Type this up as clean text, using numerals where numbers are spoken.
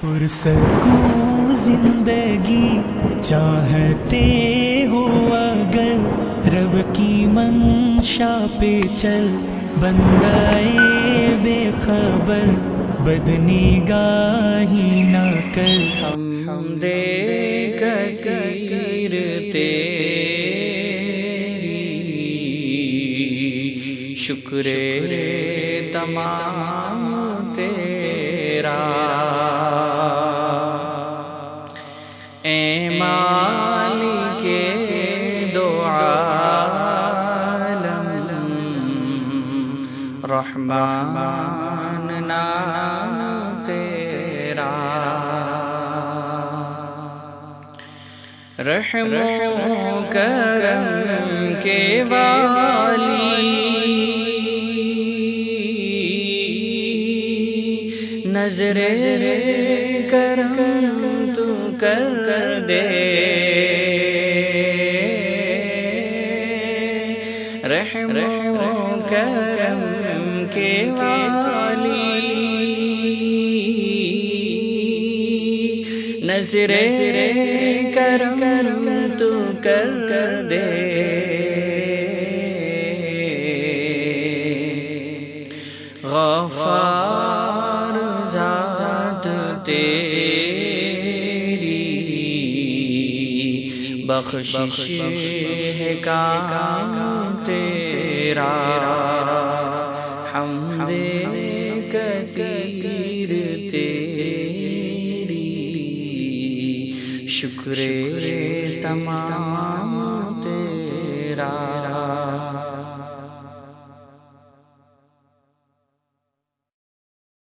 پرسکون زندگی چاہتے ہو اگر رب کی منشا پہ چل، بندائے بے خبر بدنگاہی نہ کر۔ حمد کثیر تیری، شکر تمام تیرا، اے مالک دو عالم، رحمان نام تیرا، رحم و کرم کے والی، نظر کرم تو کر دے، رحم و کرم کے والی، نظر کرم تو کر دے، غفار ذات تیری، بخشش ہے کام تیرا، حمد کثیر تیری، شکر تمام تیرا۔